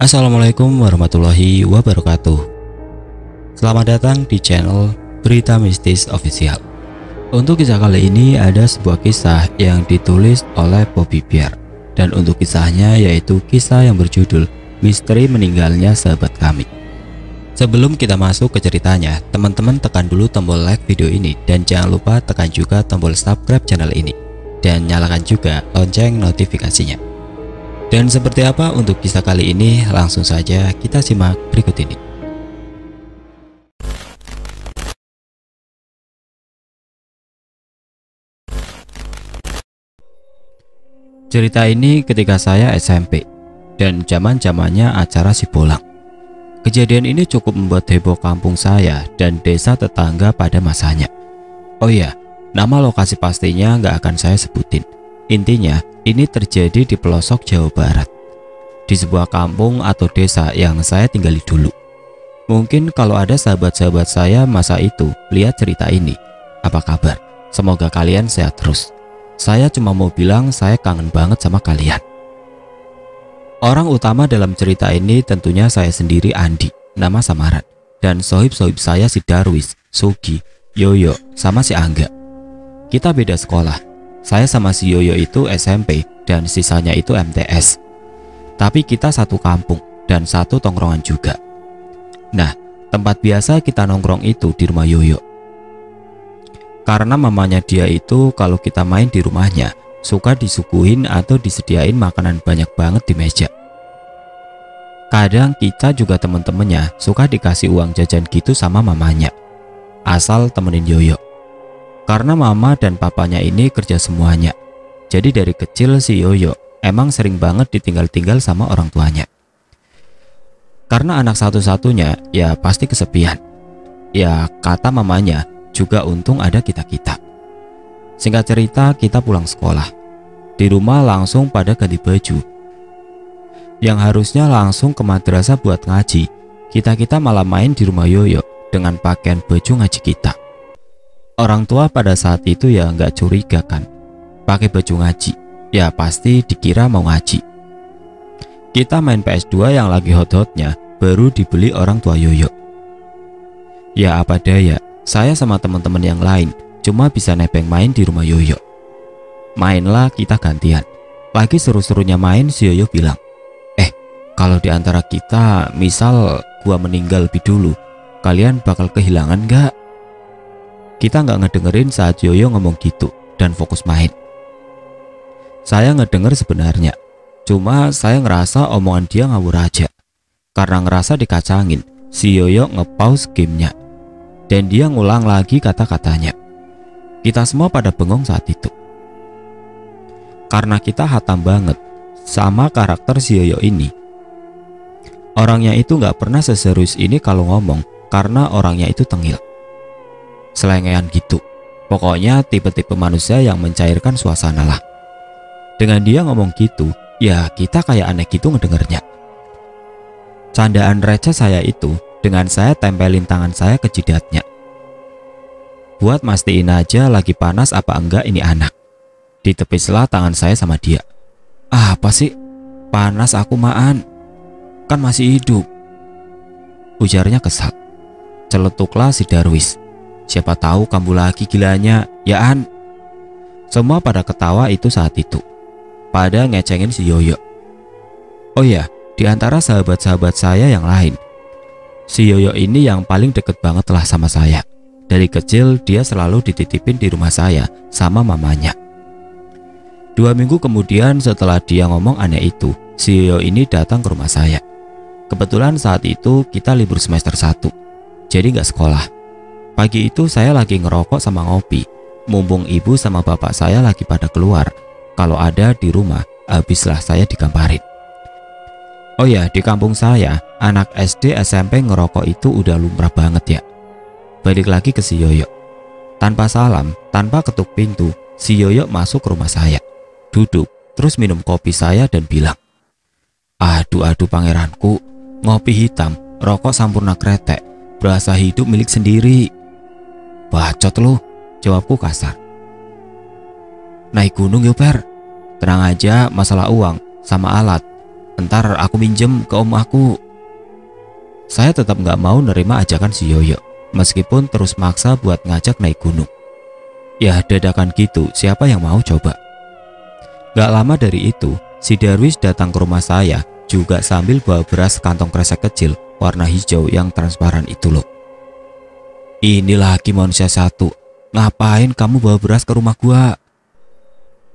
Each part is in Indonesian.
Assalamualaikum warahmatullahi wabarakatuh. Selamat datang di channel Berita Mistis Official. Untuk kisah kali ini ada sebuah kisah yang ditulis oleh Bobby Bear. Dan untuk kisahnya yaitu kisah yang berjudul Misteri Meninggalnya Sahabat Kami. Sebelum kita masuk ke ceritanya, teman-teman tekan dulu tombol like video ini dan jangan lupa tekan juga tombol subscribe channel ini. Dan nyalakan juga lonceng notifikasinya. Dan seperti apa untuk kisah kali ini, langsung saja kita simak berikut ini. Cerita ini ketika saya SMP dan zaman-zamannya acara si bolang. Kejadian ini cukup membuat heboh kampung saya dan desa tetangga pada masanya. Oh iya, nama lokasi pastinya nggak akan saya sebutin. Intinya, ini terjadi di pelosok Jawa Barat, di sebuah kampung atau desa yang saya tinggali dulu. Mungkin kalau ada sahabat-sahabat saya masa itu lihat cerita ini, apa kabar? Semoga kalian sehat terus. Saya cuma mau bilang saya kangen banget sama kalian. Orang utama dalam cerita ini tentunya saya sendiri, Andi, nama samaran, dan sohib-sohib saya si Darwis, Sugi, Yoyo, sama si Angga. Kita beda sekolah. Saya sama si Yoyo itu SMP dan sisanya itu MTS. Tapi kita satu kampung dan satu tongkrongan juga. Nah, tempat biasa kita nongkrong itu di rumah Yoyo. Karena mamanya dia itu kalau kita main di rumahnya suka disuguhin atau disediain makanan banyak banget di meja. Kadang kita juga temen-temennya suka dikasih uang jajan gitu sama mamanya, asal temenin Yoyo. Karena mama dan papanya ini kerja semuanya, jadi dari kecil si Yoyo emang sering banget ditinggal-tinggal sama orang tuanya. Karena anak satu-satunya, ya pasti kesepian. Ya kata mamanya, juga untung ada kita-kita. Singkat cerita, kita pulang sekolah. Di rumah langsung pada ganti baju. Yang harusnya langsung ke madrasah buat ngaji, kita-kita malah main di rumah Yoyo dengan pakaian baju ngaji kita. Orang tua pada saat itu ya nggak curiga kan, pakai baju ngaji, ya pasti dikira mau ngaji. Kita main PS2 yang lagi hot-hotnya, baru dibeli orang tua Yoyo. Ya apa daya, saya sama teman-teman yang lain cuma bisa nebeng main di rumah Yoyo. Mainlah kita gantian. Lagi seru-serunya main, si Yoyo bilang, kalau di antara kita, misal gua meninggal lebih dulu, kalian bakal kehilangan nggak? Kita nggak ngedengerin saat Yoyo ngomong gitu dan fokus main. Saya ngedenger sebenarnya, cuma saya ngerasa omongan dia ngawur aja. Karena ngerasa dikacangin, si Yoyo nge-pause gamenya dan dia ngulang lagi kata-katanya. Kita semua pada bengong saat itu. Karena kita hatam banget sama karakter si Yoyo ini. Orangnya itu nggak pernah seserius ini kalau ngomong, karena orangnya itu tengil. Selengean gitu. Pokoknya tipe-tipe manusia yang mencairkan suasana lah. Dengan dia ngomong gitu, ya kita kayak aneh gitu ngedengernya. Candaan receh saya itu dengan saya tempelin tangan saya ke jidatnya. Buat mastiin aja lagi panas apa enggak ini anak. Ditepislah tangan saya sama dia. Apa sih? Panas aku maan. Kan masih hidup. Ujarnya kesal. Celetuklah si Darwis. Siapa tahu kamu lagi gilanya, ya An. Semua pada ketawa itu saat itu. Pada ngecengin si Yoyo. Oh ya, di antara sahabat-sahabat saya yang lain, si Yoyo ini yang paling deket banget lah sama saya. Dari kecil dia selalu dititipin di rumah saya sama mamanya. 2 minggu kemudian setelah dia ngomong aneh itu, si Yoyo ini datang ke rumah saya. Kebetulan saat itu kita libur semester 1, jadi nggak sekolah. Pagi itu saya lagi ngerokok sama ngopi. Mumpung ibu sama bapak saya lagi pada keluar. Kalau ada di rumah, habislah saya digamparin. Oh ya, di kampung saya, anak SD SMP ngerokok itu udah lumrah banget ya. Balik lagi ke si Yoyo. Tanpa salam, tanpa ketuk pintu, si Yoyo masuk ke rumah saya. Duduk, terus minum kopi saya dan bilang, Aduh pangeranku, ngopi hitam, rokok sampurna kretek, berasa hidup milik sendiri. Bacot lu, jawabku kasar. Naik gunung yuk Per. Tenang aja, masalah uang sama alat Ntar aku minjem ke om aku. Saya tetap nggak mau nerima ajakan si Yoyo, meskipun terus maksa buat ngajak naik gunung. Ya dadakan gitu, siapa yang mau coba? Gak lama dari itu, si Darwis datang ke rumah saya juga sambil bawa beras kantong kresek kecil warna hijau yang transparan itu loh. Ini lagi manusia satu, ngapain kamu bawa beras ke rumah gua?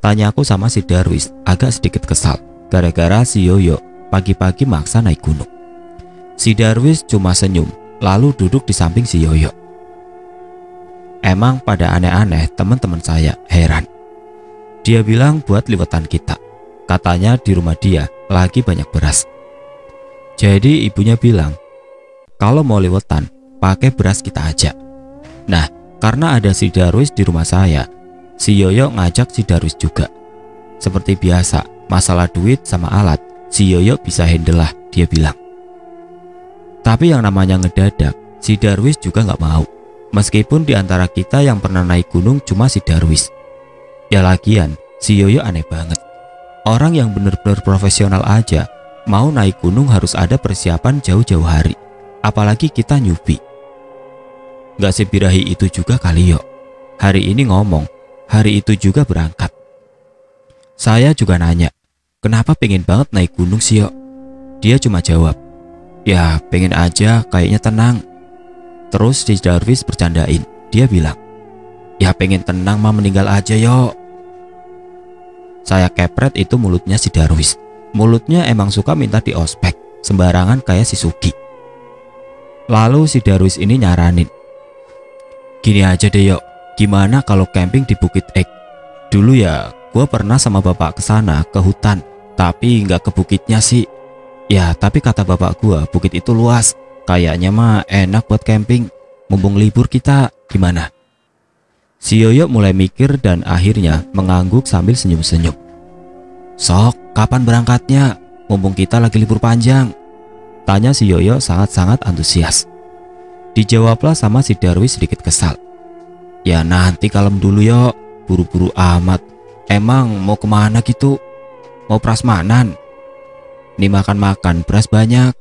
Tanya aku sama si Darwis agak sedikit kesal gara-gara si Yoyo pagi-pagi maksa naik gunung. Si Darwis cuma senyum lalu duduk di samping si Yoyo. Emang pada aneh-aneh teman-teman saya heran. Dia bilang buat liwetan kita. Katanya di rumah dia lagi banyak beras. Jadi ibunya bilang kalau mau liwetan pakai beras kita aja. Nah, karena ada si Darwis di rumah saya, si Yoyo ngajak si Darwis juga. Seperti biasa, masalah duit sama alat, si Yoyo bisa handle lah, dia bilang. Tapi yang namanya ngedadak, si Darwis juga nggak mau. Meskipun di antara kita yang pernah naik gunung cuma si Darwis. Ya lagian, si Yoyo aneh banget. Orang yang bener-bener profesional aja mau naik gunung harus ada persiapan jauh-jauh hari. Apalagi kita newbie. Gak sebirahi itu juga kali yo. Hari ini ngomong, hari itu juga berangkat. Saya juga nanya, kenapa pengen banget naik gunung sih yo? Dia cuma jawab, ya pengen aja kayaknya tenang. Terus si Darwis bercandain, dia bilang, ya pengen tenang mah meninggal aja yo. Saya kepret itu mulutnya si Darwis. Mulutnya emang suka minta di ospek, sembarangan kayak si Sugi. Lalu si Darwis ini nyaranin, gini aja deh yo, gimana kalau camping di Bukit Ek? Dulu ya gue pernah sama bapak kesana ke hutan, tapi nggak ke bukitnya sih. Ya tapi kata bapak gue bukit itu luas, kayaknya mah enak buat camping, mumpung libur kita, gimana? Si Yoyo mulai mikir dan akhirnya mengangguk sambil senyum-senyum. Sok, kapan berangkatnya? Mumpung kita lagi libur panjang. Tanya si Yoyo sangat-sangat antusias. Dijawablah sama si Darwis sedikit kesal. Ya nanti kalem dulu yo, buru-buru amat. Emang mau kemana gitu? Mau prasmanan? Nih makan-makan beras banyak.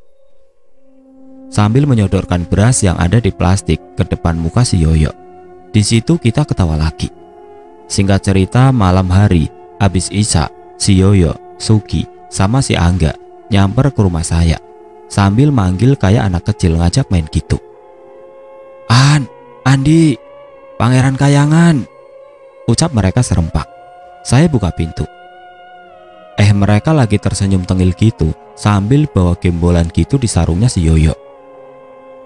Sambil menyodorkan beras yang ada di plastik ke depan muka si Yoyo. Di situ kita ketawa lagi. Singkat cerita, malam hari habis isya, si Yoyo, Sugi, sama si Angga nyamper ke rumah saya sambil manggil kayak anak kecil ngajak main gitu. Andi, Pangeran Kayangan, ucap mereka serempak. Saya buka pintu. Mereka lagi tersenyum tengil gitu sambil bawa gembolan gitu di sarungnya si Yoyo.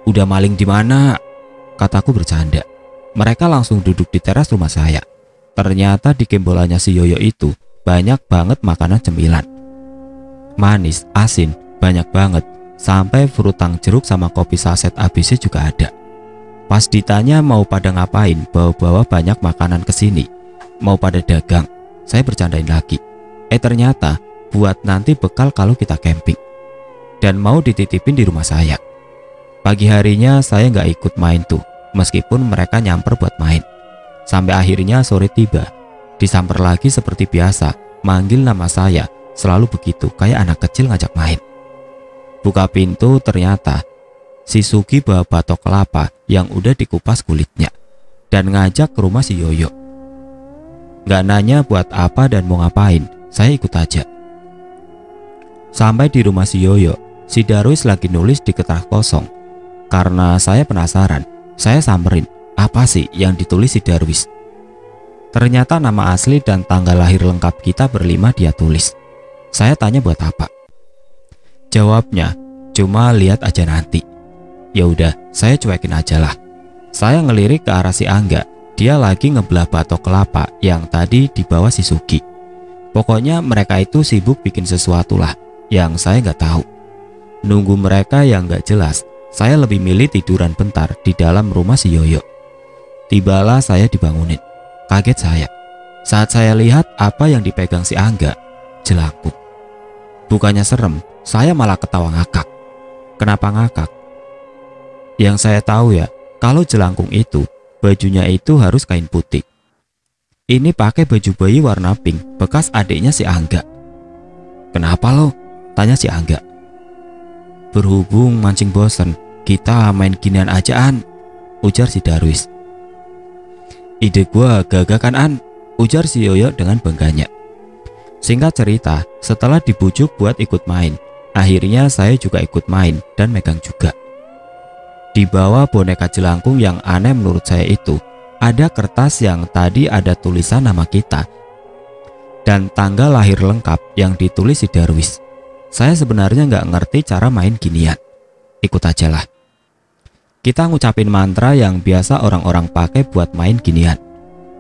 Udah maling di mana? Kataku bercanda. Mereka langsung duduk di teras rumah saya. Ternyata di gembolannya si Yoyo itu banyak banget makanan cemilan. Manis, asin, banyak banget. Sampai frutang jeruk sama kopi saset ABC juga ada. Pas ditanya mau pada ngapain bawa-bawa banyak makanan ke sini, mau pada dagang, saya bercandain lagi. Ternyata buat nanti bekal kalau kita camping. Dan mau dititipin di rumah saya. Pagi harinya saya nggak ikut main tuh, meskipun mereka nyamper buat main. Sampai akhirnya sore tiba, disamper lagi seperti biasa, manggil nama saya, selalu begitu kayak anak kecil ngajak main. Buka pintu ternyata si Sugi bawa batok kelapa yang udah dikupas kulitnya dan ngajak ke rumah si Yoyo. Gak nanya buat apa dan mau ngapain, saya ikut aja. Sampai di rumah si Yoyo, si Darwis lagi nulis di kertas kosong. Karena saya penasaran, saya samperin, apa sih yang ditulis si Darwis? Ternyata nama asli dan tanggal lahir lengkap kita berlima dia tulis. Saya tanya buat apa? Jawabnya, cuma lihat aja nanti. Ya udah, saya cuekin aja lah. Saya ngelirik ke arah si Angga. Dia lagi ngebelah batok kelapa yang tadi dibawa si Sugi. Pokoknya mereka itu sibuk bikin sesuatu lah yang saya nggak tahu. Nunggu mereka yang nggak jelas, saya lebih milih tiduran bentar di dalam rumah si Yoyo. Tibalah saya dibangunin. Kaget saya. Saat saya lihat apa yang dipegang si Angga, jelangkung. Bukannya serem, saya malah ketawa ngakak. Kenapa ngakak? Yang saya tahu ya, kalau jelangkung itu bajunya itu harus kain putih. Ini pakai baju bayi warna pink bekas adiknya si Angga. Kenapa lo? Tanya si Angga. Berhubung mancing bosen, kita main ginian aja An, ujar si Darwis. Ide gua gagah kan An, ujar si Yoyo dengan bangganya. Singkat cerita, setelah dibujuk buat ikut main, akhirnya saya juga ikut main dan megang juga. Di bawah boneka jelangkung yang aneh menurut saya itu, ada kertas yang tadi ada tulisan nama kita dan tanggal lahir lengkap yang ditulis si Darwis. Saya sebenarnya nggak ngerti cara main ginian. Ikut aja lah. Kita ngucapin mantra yang biasa orang-orang pakai buat main ginian.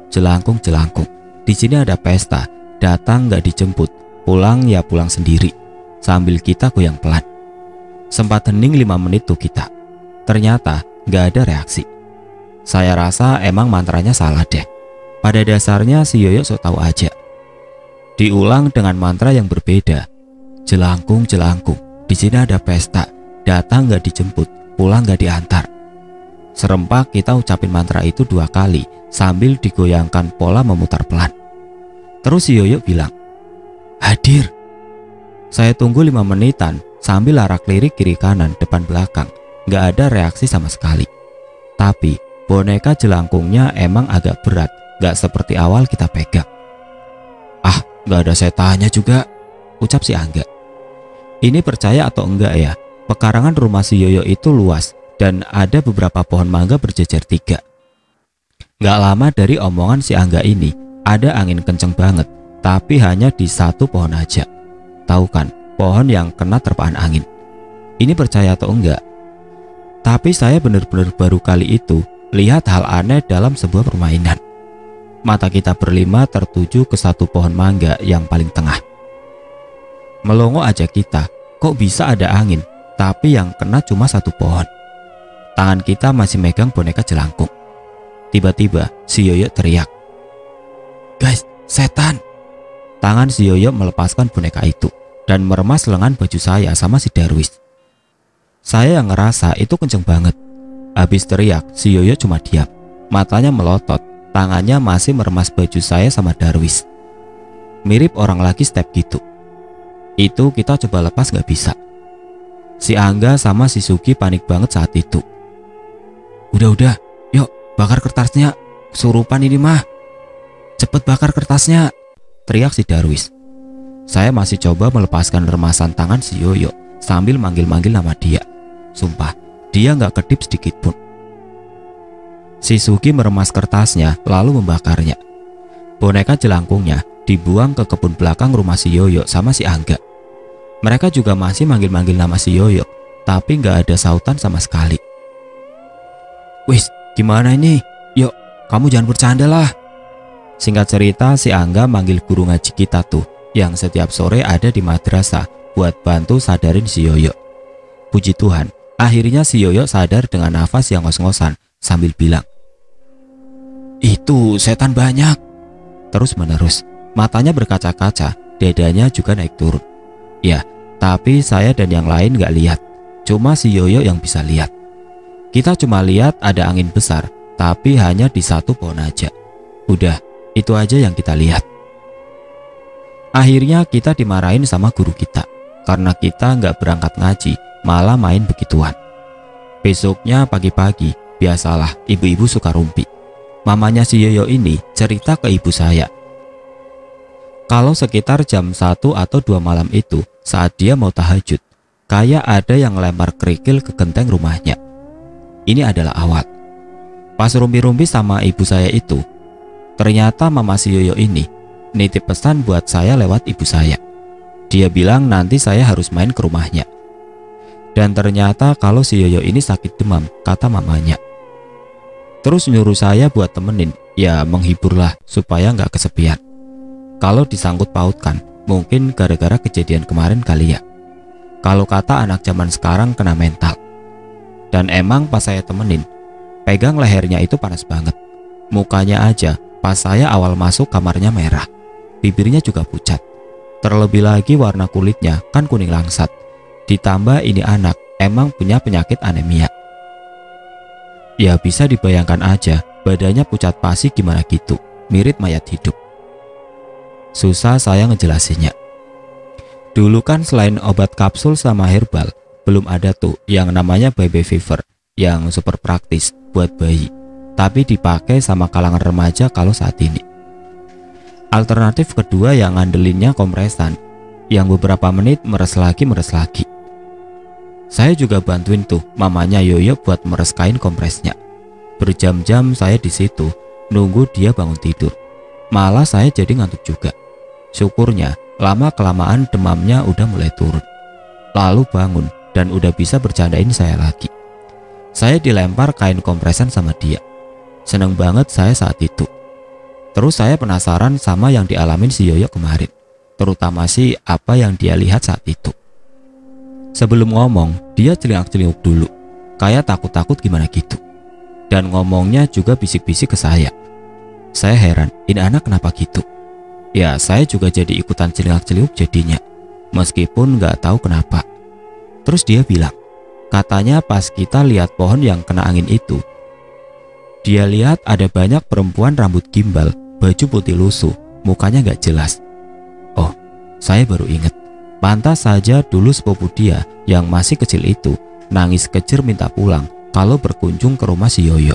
Jelangkung, jelangkung. Di sini ada pesta. Datang nggak dijemput. Pulang ya pulang sendiri. Sambil kita goyang pelan. Sempat hening 5 menit tuh kita. Ternyata nggak ada reaksi. Saya rasa emang mantranya salah deh. Pada dasarnya si Yoyo sok tahu aja. Diulang dengan mantra yang berbeda. Jelangkung, jelangkung. Di sini ada pesta. Datang nggak dijemput, pulang nggak diantar. Serempak kita ucapin mantra itu 2 kali sambil digoyangkan pola memutar pelan. Terus si Yoyo bilang, hadir. Saya tunggu 5 menitan sambil larak lirik kiri kanan depan belakang. Nggak ada reaksi sama sekali. Tapi boneka jelangkungnya emang agak berat, nggak seperti awal kita pegang. Ah, nggak ada setannya juga, ucap si Angga. Ini percaya atau enggak ya, pekarangan rumah si Yoyo itu luas dan ada beberapa pohon mangga berjejer 3. Nggak lama dari omongan si Angga ini, ada angin kenceng banget, tapi hanya di 1 pohon aja. Tahu kan, pohon yang kena terpaan angin. Ini percaya atau enggak? Tapi saya benar-benar baru kali itu lihat hal aneh dalam sebuah permainan. Mata kita berlima tertuju ke 1 pohon mangga yang paling tengah. Melongo aja kita, kok bisa ada angin, tapi yang kena cuma 1 pohon. Tangan kita masih megang boneka jelangkung. Tiba-tiba si Yoyo teriak, guys, setan! Tangan si Yoyo melepaskan boneka itu dan meremas lengan baju saya sama si Darwis. Saya yang ngerasa itu kenceng banget. Habis teriak, si Yoyo cuma diam. Matanya melotot, tangannya masih meremas baju saya sama Darwis. Mirip orang lagi step gitu. Itu kita coba lepas gak bisa. Si Angga sama si Sugi panik banget saat itu. Udah, yuk bakar kertasnya. Kesurupan ini mah. Cepet bakar kertasnya, teriak si Darwis. Saya masih coba melepaskan remasan tangan si Yoyo sambil manggil-manggil nama dia. Sumpah, dia gak kedip sedikit pun. Si Sugi meremas kertasnya lalu membakarnya. Boneka jelangkungnya dibuang ke kebun belakang rumah si Yoyo sama si Angga. Mereka juga masih manggil-manggil nama si Yoyo, tapi gak ada sautan sama sekali. Wis, gimana ini? Yuk, kamu jangan bercanda lah. Singkat cerita, si Angga manggil guru ngaji kita tuh, yang setiap sore ada di madrasah buat bantu sadarin si Yoyo. Puji Tuhan, akhirnya si Yoyo sadar dengan nafas yang ngos-ngosan sambil bilang, itu setan banyak. Terus menerus, matanya berkaca-kaca, dadanya juga naik turun. Ya, tapi saya dan yang lain gak lihat. Cuma si Yoyo yang bisa lihat. Kita cuma lihat ada angin besar, tapi hanya di 1 pohon aja. Udah, itu aja yang kita lihat. Akhirnya kita dimarahin sama guru kita, karena kita gak berangkat ngaji, malah main begituan. Besoknya pagi-pagi, biasalah ibu-ibu suka rumpi. Mamanya si Yoyo ini cerita ke ibu saya. Kalau sekitar jam 1 atau 2 malam itu, saat dia mau tahajud, kayak ada yang lempar kerikil ke genteng rumahnya. Ini adalah awal. Pas rumpi-rumpi sama ibu saya itu, ternyata mama si Yoyo ini nitip pesan buat saya lewat ibu saya. Dia bilang nanti saya harus main ke rumahnya. Dan ternyata kalau si Yoyo ini sakit demam, kata mamanya. Terus nyuruh saya buat temenin, ya menghiburlah supaya nggak kesepian. Kalau disangkut pautkan, mungkin gara-gara kejadian kemarin kali ya. Kalau kata anak zaman sekarang kena mental. Dan emang pas saya temenin, pegang lehernya itu panas banget. Mukanya aja pas saya awal masuk kamarnya merah. Bibirnya juga pucat. Terlebih lagi warna kulitnya kan kuning langsat. Ditambah ini anak emang punya penyakit anemia. Ya bisa dibayangkan aja, badannya pucat pasi gimana gitu, mirip mayat hidup. Susah saya ngejelasinnya. Dulu kan selain obat kapsul sama herbal, belum ada tuh yang namanya baby fever yang super praktis buat bayi, tapi dipakai sama kalangan remaja kalau saat ini. Alternatif kedua yang ngandelinnya kompresan, yang beberapa menit meres lagi. Saya juga bantuin tuh mamanya Yoyo buat meres kain kompresnya. Berjam-jam saya di situ nunggu dia bangun tidur. Malah saya jadi ngantuk juga. Syukurnya lama-kelamaan demamnya udah mulai turun. Lalu bangun dan udah bisa bercandain saya lagi. Saya dilempar kain kompresan sama dia. Seneng banget saya saat itu. Terus saya penasaran sama yang dialamin si Yoyo kemarin. Terutama sih apa yang dia lihat saat itu. Sebelum ngomong, dia celingak-celinguk dulu. Kayak takut-takut gimana gitu. Dan ngomongnya juga bisik-bisik ke saya. Saya heran, ini anak kenapa gitu? Ya saya juga jadi ikutan celingak-celinguk jadinya. Meskipun gak tahu kenapa. Terus dia bilang, katanya pas kita lihat pohon yang kena angin itu, dia lihat ada banyak perempuan rambut gimbal, baju putih lusuh, mukanya gak jelas. Oh, saya baru inget. Pantas saja dulu sepupu dia yang masih kecil itu nangis kejer minta pulang kalau berkunjung ke rumah si Yoyo.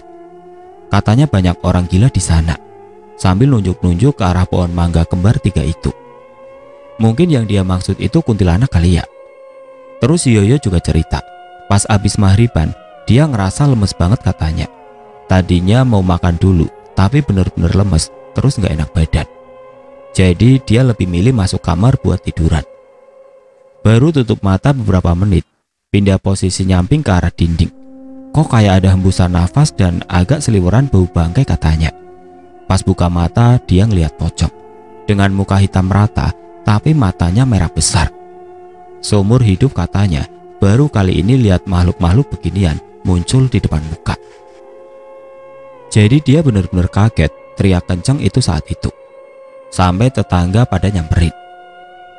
Katanya banyak orang gila di sana. Sambil nunjuk-nunjuk ke arah pohon mangga kembar 3 itu. Mungkin yang dia maksud itu kuntilanak kali ya. Terus si Yoyo juga cerita, pas abis maghriban dia ngerasa lemes banget katanya. Tadinya mau makan dulu, tapi bener-bener lemes, terus gak enak badan. Jadi dia lebih milih masuk kamar buat tiduran. Baru tutup mata beberapa menit, pindah posisi nyamping ke arah dinding. Kok kayak ada hembusan nafas dan agak seliweran bau bangkai katanya. Pas buka mata dia ngeliat pocong dengan muka hitam rata, tapi matanya merah besar. Seumur hidup katanya baru kali ini lihat makhluk-makhluk beginian muncul di depan muka. Jadi dia benar-benar kaget, teriak kencang itu saat itu. Sampai tetangga pada nyamperin.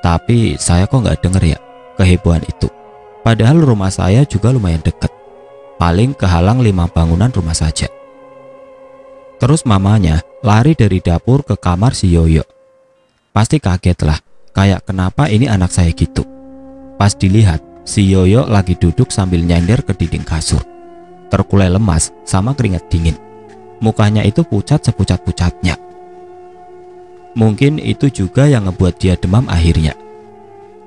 Tapi saya kok nggak denger ya kehebohan itu. Padahal rumah saya juga lumayan deket. Paling kehalang 5 bangunan rumah saja. Terus mamanya lari dari dapur ke kamar si Yoyo. Pasti kaget lah, kayak kenapa ini anak saya gitu. Pas dilihat, si Yoyo lagi duduk sambil nyender ke dinding kasur. Terkulai lemas sama keringat dingin. Mukanya itu pucat sepucat-pucatnya. Mungkin itu juga yang ngebuat dia demam akhirnya.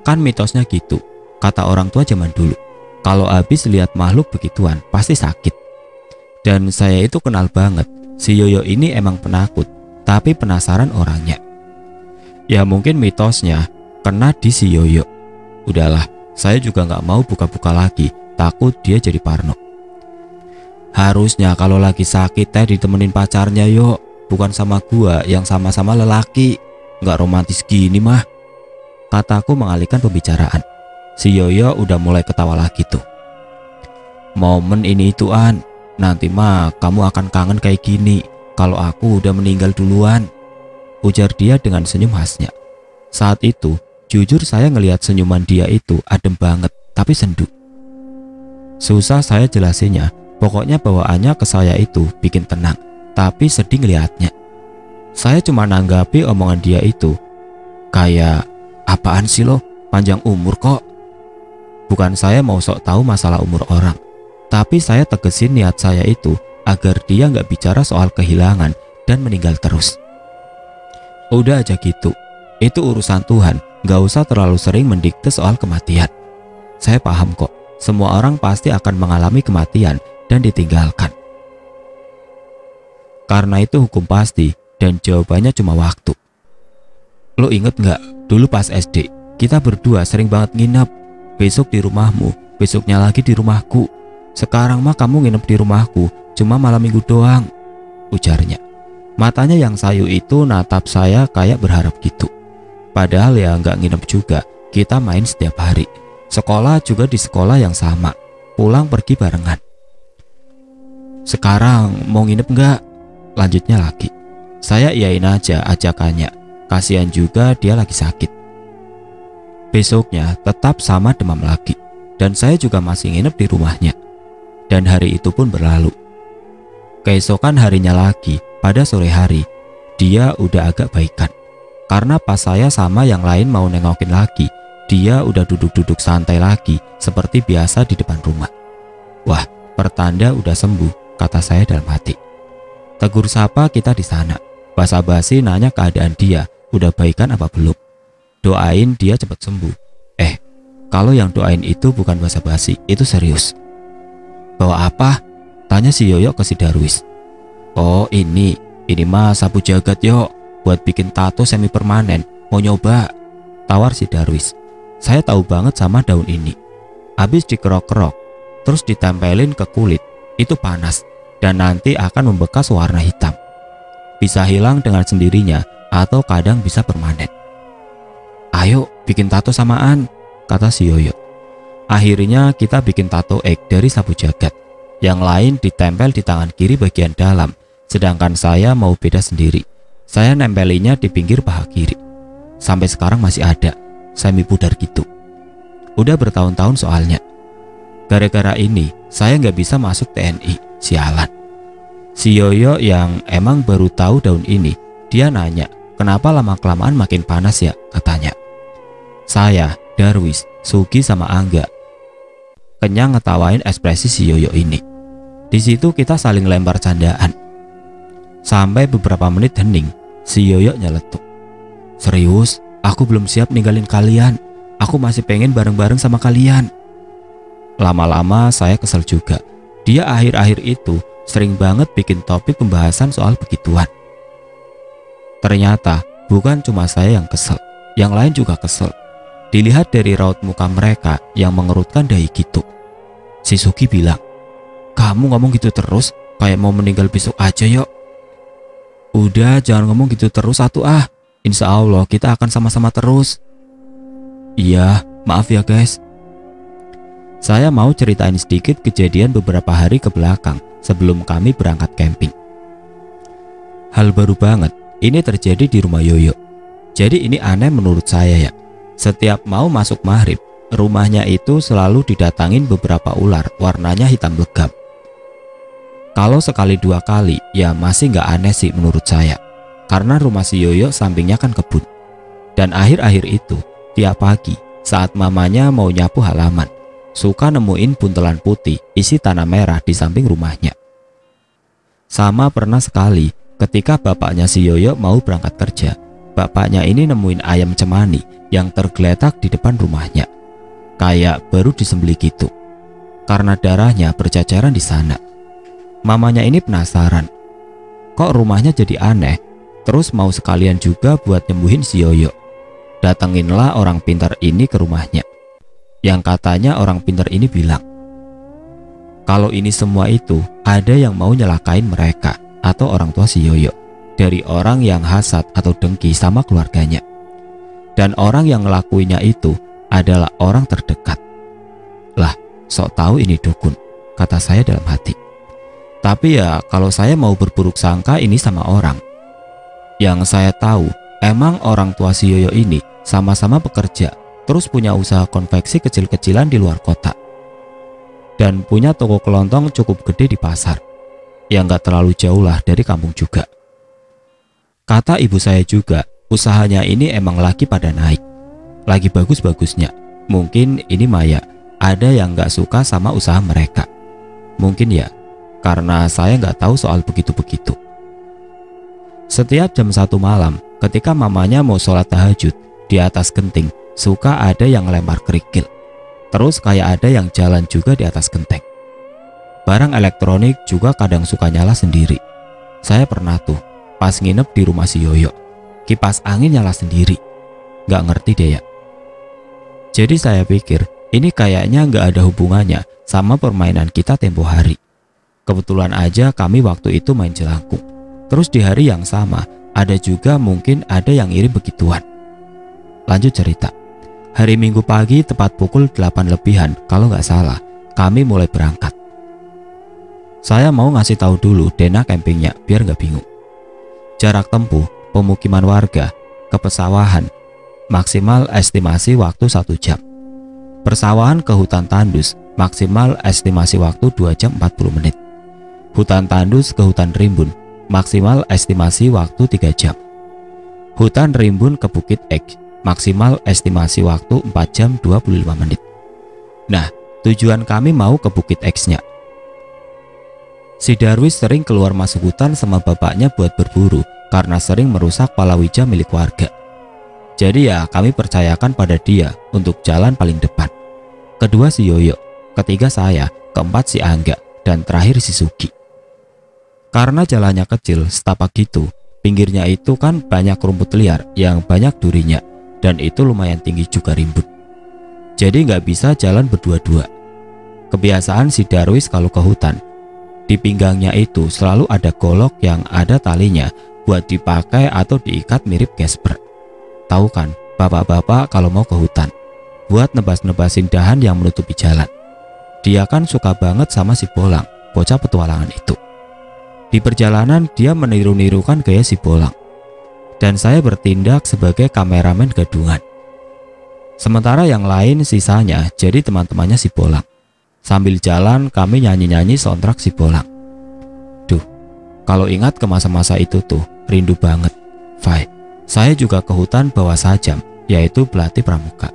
Kan mitosnya gitu, kata orang tua zaman dulu. Kalau habis lihat makhluk begituan pasti sakit. Dan saya itu kenal banget. Si Yoyo ini emang penakut, tapi penasaran orangnya. Ya mungkin mitosnya kena di si Yoyo. Udahlah, saya juga nggak mau buka-buka lagi, takut dia jadi parno. Harusnya kalau lagi sakit teh ditemenin pacarnya yo, bukan sama gua yang sama-sama lelaki. Nggak romantis gini mah, kataku mengalihkan pembicaraan. Si Yoyo udah mulai ketawa lagi tuh. Momen ini ituan, nanti mah kamu akan kangen kayak gini kalau aku udah meninggal duluan, ujar dia dengan senyum khasnya. Saat itu jujur saya ngelihat senyuman dia itu adem banget tapi sendu. Susah saya jelasinnya, pokoknya bawaannya ke saya itu bikin tenang tapi sedih ngelihatnya. Saya cuma nanggapi omongan dia itu kayak, apaan sih lo, panjang umur kok. Bukan saya mau sok tahu masalah umur orang, tapi saya tegesin niat saya itu agar dia nggak bicara soal kehilangan dan meninggal terus. Udah aja gitu, itu urusan Tuhan, nggak usah terlalu sering mendikte soal kematian. Saya paham kok, semua orang pasti akan mengalami kematian dan ditinggalkan. Karena itu hukum pasti dan jawabannya cuma waktu. Lo inget nggak, dulu pas SD kita berdua sering banget nginep. Besok di rumahmu, besoknya lagi di rumahku. Sekarang mah kamu nginep di rumahku cuma malam minggu doang, ujarnya. Matanya yang sayu itu natap saya kayak berharap gitu. Padahal ya nggak nginep juga, kita main setiap hari. Sekolah juga di sekolah yang sama, pulang pergi barengan. Sekarang mau nginep nggak? Lanjutnya lagi. Saya iyain aja ajakannya, kasihan juga dia lagi sakit. Besoknya tetap sama demam lagi, dan saya juga masih nginep di rumahnya. Dan hari itu pun berlalu. Keesokan harinya lagi, pada sore hari, dia udah agak baikan. Karena pas saya sama yang lain mau nengokin lagi, dia udah duduk-duduk santai lagi seperti biasa di depan rumah. Wah, pertanda udah sembuh, kata saya dalam hati. Tegur sapa kita di sana. Basa-basi nanya keadaan dia, udah baikan apa belum. Doain dia cepat sembuh. Kalau yang doain itu bukan basa-basi, itu serius. Bawa apa? Tanya si Yoyo ke si Darwis. Oh ini mah sapu jagat yo, buat bikin tato semi permanen. Mau nyoba? Tawar si Darwis. Saya tahu banget sama daun ini. Habis dikerok-kerok, terus ditempelin ke kulit, itu panas dan nanti akan membekas warna hitam. Bisa hilang dengan sendirinya atau kadang bisa permanen. Ayo bikin tato samaan, kata si Yoyo. Akhirnya kita bikin tato egg dari sapu jagat. Yang lain ditempel di tangan kiri bagian dalam, sedangkan saya mau beda sendiri. Saya nempelinya di pinggir paha kiri. Sampai sekarang masih ada, semi pudar gitu. Udah bertahun-tahun soalnya. Gara-gara ini saya nggak bisa masuk TNI, sialan. Si Yoyo yang emang baru tahu daun ini, dia nanya, kenapa lama-kelamaan makin panas ya, katanya. Saya, Darwis, Sugi sama Angga kenyang ngetawain ekspresi si Yoyo ini. Di situ kita saling lempar candaan. Sampai beberapa menit hening, si Yoyo nyeletuk. Serius, aku belum siap ninggalin kalian. Aku masih pengen bareng-bareng sama kalian. Lama-lama saya kesel juga. Dia akhir-akhir itu sering banget bikin topik pembahasan soal begituan. Ternyata bukan cuma saya yang kesel, yang lain juga kesel. Dilihat dari raut muka mereka yang mengerutkan dahi gitu. Si Sugi bilang, kamu ngomong gitu terus, kayak mau meninggal besok aja yuk. Udah jangan ngomong gitu terus atuh ah. Insya Allah kita akan sama-sama terus. Iya, maaf ya guys. Saya mau ceritain sedikit kejadian beberapa hari ke belakang sebelum kami berangkat camping. Hal baru banget, ini terjadi di rumah Yoyo. Jadi ini aneh menurut saya ya. Setiap mau masuk maghrib, rumahnya itu selalu didatangin beberapa ular warnanya hitam legam. Kalau sekali dua kali, ya masih nggak aneh sih menurut saya. Karena rumah si Yoyo sampingnya kan kebun. Dan akhir-akhir itu, tiap pagi saat mamanya mau nyapu halaman, suka nemuin buntelan putih isi tanah merah di samping rumahnya. Sama pernah sekali ketika bapaknya si Yoyo mau berangkat kerja. Bapaknya ini nemuin ayam cemani yang tergeletak di depan rumahnya. Kayak baru disembelih gitu. Karena darahnya berceceran di sana. Mamanya ini penasaran. Kok rumahnya jadi aneh? Terus mau sekalian juga buat nyembuhin si Yoyo. Datanginlah orang pintar ini ke rumahnya. Yang katanya orang pintar ini bilang, kalau ini semua itu ada yang mau nyelakain mereka atau orang tua si Yoyo. Dari orang yang hasad atau dengki sama keluarganya. Dan orang yang ngelakuinnya itu adalah orang terdekat. Lah, sok tahu ini dukun, kata saya dalam hati. Tapi ya kalau saya mau berburuk sangka ini sama orang. Yang saya tahu, emang orang tua si Yoyo ini sama-sama bekerja, terus punya usaha konveksi kecil-kecilan di luar kota. Dan punya toko kelontong cukup gede di pasar. Yang gak terlalu jauh lah dari kampung juga. Kata ibu saya juga, usahanya ini emang lagi pada naik. Lagi bagus-bagusnya. Mungkin ini Maya, ada yang gak suka sama usaha mereka. Mungkin ya, karena saya gak tahu soal begitu-begitu. Setiap jam 1 malam, ketika mamanya mau sholat tahajud, di atas genting, suka ada yang lempar kerikil. Terus kayak ada yang jalan juga di atas genteng. Barang elektronik juga kadang suka nyala sendiri. Saya pernah tuh, pas nginep di rumah si Yoyo, kipas angin nyala sendiri. Gak ngerti deh ya. Jadi saya pikir ini kayaknya gak ada hubungannya sama permainan kita tempo hari. Kebetulan aja kami waktu itu main jelangkung. Terus di hari yang sama ada juga mungkin ada yang iri begituan. Lanjut cerita. Hari Minggu pagi tepat pukul 8 lebihan kalau gak salah, kami mulai berangkat. Saya mau ngasih tahu dulu dena campingnya biar gak bingung. Jarak tempuh, pemukiman warga, ke pesawahan, maksimal estimasi waktu 1 jam. Persawahan ke hutan tandus, maksimal estimasi waktu 2 jam 40 menit. Hutan tandus ke hutan rimbun, maksimal estimasi waktu 3 jam. Hutan rimbun ke Bukit Ek, Maksimal estimasi waktu 4 jam 25 menit. Nah, tujuan kami mau ke Bukit X-nya. Si Darwis sering keluar masuk hutan sama bapaknya buat berburu karena sering merusak palawija milik warga. Jadi ya kami percayakan pada dia untuk jalan paling depan. Kedua si Yoyo, ketiga saya, keempat si Angga, dan terakhir si Sugi. Karena jalannya kecil, setapak gitu, pinggirnya itu kan banyak rumput liar yang banyak durinya, dan itu lumayan tinggi juga rimbun. Jadi nggak bisa jalan berdua-dua. Kebiasaan si Darwis kalau ke hutan, di pinggangnya itu selalu ada golok yang ada talinya buat dipakai atau diikat mirip gesper. Tahu kan, bapak-bapak kalau mau ke hutan, buat nebas-nebasin dahan yang menutupi jalan. Dia kan suka banget sama si Bolang, bocah petualangan itu. Di perjalanan dia meniru-nirukan gaya si Bolang. Dan saya bertindak sebagai kameramen gadungan. Sementara yang lain sisanya jadi teman-temannya si Bolang. Sambil jalan kami nyanyi-nyanyi soundtrack si Bolang. Duh, kalau ingat ke masa-masa itu tuh rindu banget. Fai, saya juga ke hutan bawa sajam, yaitu belati pramuka.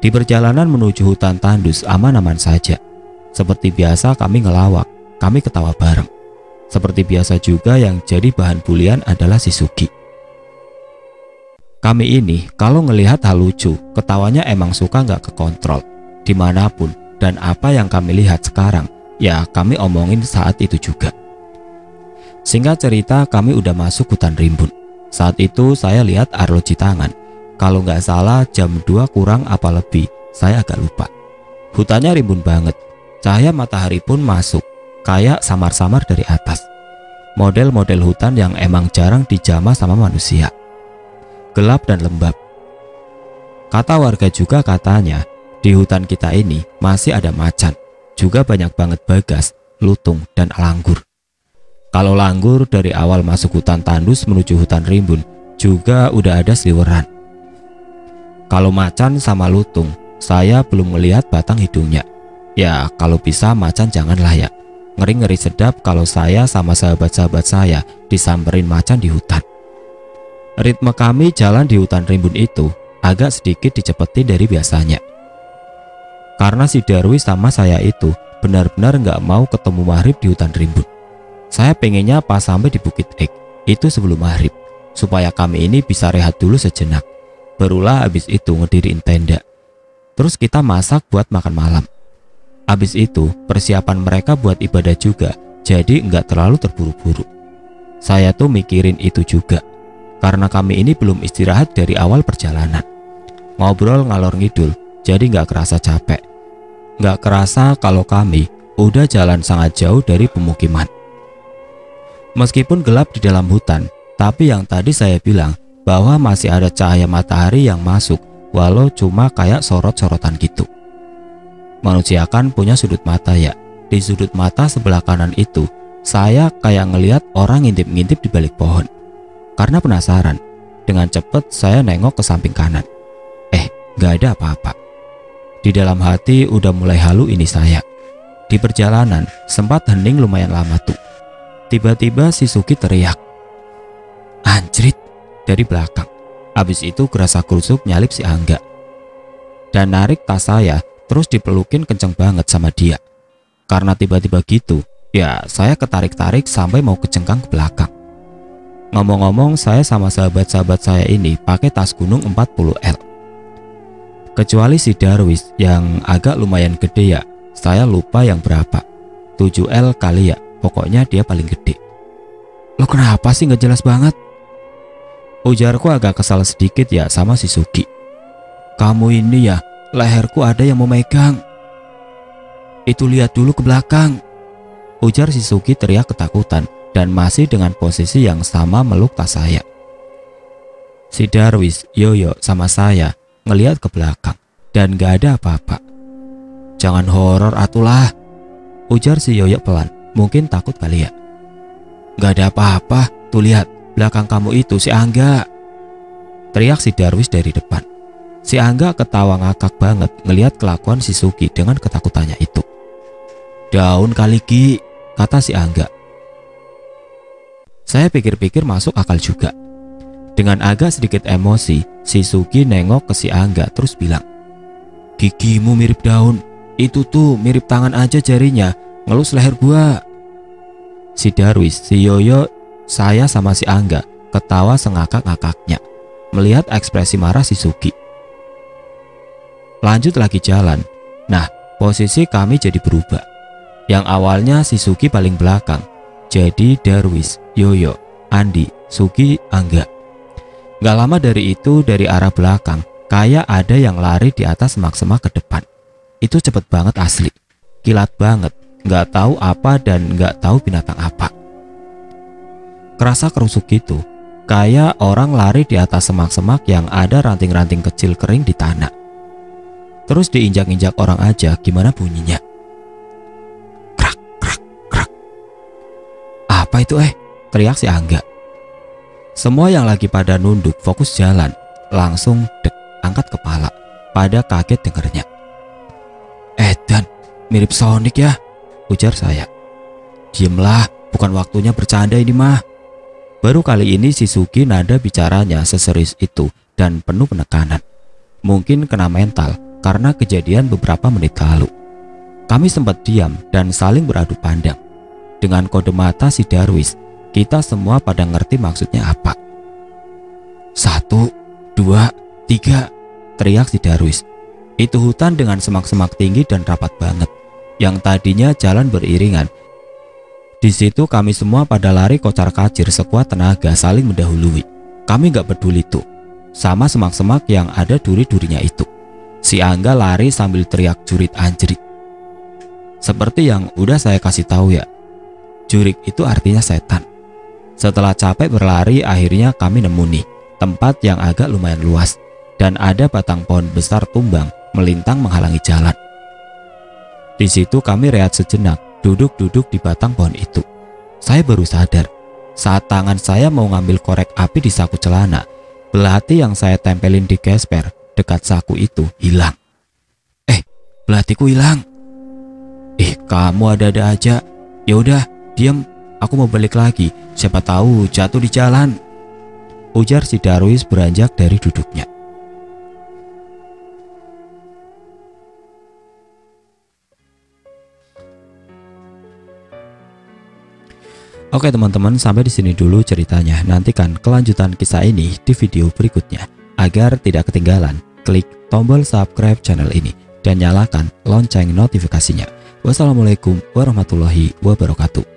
Di perjalanan menuju hutan tandus aman-aman saja. Seperti biasa kami ngelawak, kami ketawa bareng. Seperti biasa juga yang jadi bahan bulian adalah si Sugi. Kami ini kalau ngelihat hal lucu, ketawanya emang suka nggak kekontrol. Dimanapun dan apa yang kami lihat sekarang, ya kami omongin saat itu juga. Singkat cerita kami udah masuk hutan rimbun. Saat itu saya lihat arloji tangan. Kalau nggak salah jam 2 kurang apa lebih, saya agak lupa. Hutannya rimbun banget. Cahaya matahari pun masuk, kayak samar-samar dari atas. Model-model hutan yang emang jarang dijamah sama manusia. Gelap dan lembab. Kata warga juga katanya, di hutan kita ini masih ada macan, juga banyak banget bagas, lutung, dan alanggur. Kalau langgur dari awal masuk hutan tandus menuju hutan rimbun, juga udah ada seliweran. Kalau macan sama lutung, saya belum melihat batang hidungnya. Ya kalau bisa macan janganlah ya. Ngeri-ngeri sedap kalau saya sama sahabat-sahabat saya disamperin macan di hutan. Ritme kami jalan di hutan rimbun itu agak sedikit dicepeti dari biasanya. Karena si Darwis sama saya itu benar-benar nggak mau ketemu maghrib di hutan rimbun. Saya pengennya pas sampai di Bukit X itu sebelum maghrib, supaya kami ini bisa rehat dulu sejenak. Barulah habis itu ngedirin tenda. Terus kita masak buat makan malam. Habis itu persiapan mereka buat ibadah juga, jadi nggak terlalu terburu-buru. Saya tuh mikirin itu juga, karena kami ini belum istirahat dari awal perjalanan. Ngobrol ngalor ngidul, jadi nggak kerasa capek. Nggak kerasa kalau kami udah jalan sangat jauh dari pemukiman. Meskipun gelap di dalam hutan, tapi yang tadi saya bilang bahwa masih ada cahaya matahari yang masuk, walau cuma kayak sorot-sorotan gitu. Manusia kan punya sudut mata ya. Di sudut mata sebelah kanan itu, saya kayak ngelihat orang ngintip-ngintip di balik pohon. Karena penasaran, dengan cepat saya nengok ke samping kanan. Gak ada apa-apa. Di dalam hati udah mulai halu ini saya. Di perjalanan sempat hening lumayan lama tuh. Tiba-tiba si Sugi teriak, "Anjrit!" dari belakang. Habis itu gerasa-gerusuk nyalip si Angga dan narik tas saya, terus dipelukin kenceng banget sama dia. Karena tiba-tiba gitu, ya saya ketarik-tarik sampai mau kecengkang ke belakang. Ngomong-ngomong, saya sama sahabat-sahabat saya ini pakai tas gunung 40L. Kecuali si Darwis yang agak lumayan gede ya, saya lupa yang berapa. 7L kali ya, pokoknya dia paling gede. "Lo kenapa sih nggak jelas banget?" Ujarku agak kesal sedikit ya sama si Sugi. "Kamu ini ya, leherku ada yang mau megang." "Itu lihat dulu ke belakang," ujar si Sugi teriak ketakutan dan masih dengan posisi yang sama meluk tas saya. Si Darwis, Yoyo, sama saya ngelihat ke belakang dan gak ada apa-apa. "Jangan horor atulah," ujar si Yoyo pelan, mungkin takut kali ya. "Gak ada apa-apa, tuh lihat belakang kamu itu si Angga," teriak si Darwis dari depan. Si Angga ketawa ngakak banget ngelihat kelakuan si Sugi dengan ketakutannya itu. "Daun kali Ki," kata si Angga. Saya pikir-pikir masuk akal juga. Dengan agak sedikit emosi, si Sugi nengok ke si Angga terus bilang, "Gigimu mirip daun. Itu tuh mirip tangan aja jarinya, ngelus leher gua." Si Darwis, si Yoyo, saya sama si Angga ketawa sengakak-ngakaknya melihat ekspresi marah si Sugi. Lanjut lagi jalan. Nah, posisi kami jadi berubah. Yang awalnya si Sugi paling belakang, jadi Darwis, Yoyo, Andi, Sugi, Angga. Gak lama dari itu, dari arah belakang kayak ada yang lari di atas semak-semak ke depan. Itu cepet banget asli, kilat banget, gak tahu apa dan gak tahu binatang apa. Kerasa kerusuk gitu, kayak orang lari di atas semak-semak yang ada ranting-ranting kecil kering di tanah. Terus diinjak-injak orang aja, gimana bunyinya? Krak, krak, krak. Apa itu teriak si Angga. Semua yang lagi pada nunduk fokus jalan, langsung angkat kepala, pada kaget dengernya. Dan mirip Sonic ya, ujar saya. Diemlah, bukan waktunya bercanda ini mah. Baru kali ini si Sugi nada bicaranya seserius itu dan penuh penekanan. Mungkin kena mental karena kejadian beberapa menit lalu. Kami sempat diam dan saling beradu pandang. Dengan kode mata si Darwis, kita semua pada ngerti maksudnya apa. 1, 2, 3, teriak si Darwis. Itu hutan dengan semak-semak tinggi dan rapat banget, yang tadinya jalan beriringan. Di situ kami semua pada lari kocar-kacir sekuat tenaga saling mendahului. Kami gak peduli tuh sama semak-semak yang ada duri-durinya itu. Si Angga lari sambil teriak jurit anjrit. Seperti yang udah saya kasih tahu ya, jurik itu artinya setan. Setelah capek berlari, akhirnya kami nemu nih tempat yang agak lumayan luas dan ada batang pohon besar tumbang melintang menghalangi jalan. Di situ kami rehat sejenak, duduk-duduk di batang pohon itu. Saya baru sadar saat tangan saya mau ngambil korek api di saku celana, belati yang saya tempelin di gesper dekat saku itu hilang. Belatiku hilang. Kamu ada-ada aja. Ya udah, diam. Aku mau balik lagi. Siapa tahu jatuh di jalan, ujar si Darwis beranjak dari duduknya. Oke teman-teman, sampai di sini dulu ceritanya. Nantikan kelanjutan kisah ini di video berikutnya. Agar tidak ketinggalan, klik tombol subscribe channel ini dan nyalakan lonceng notifikasinya. Wassalamualaikum warahmatullahi wabarakatuh.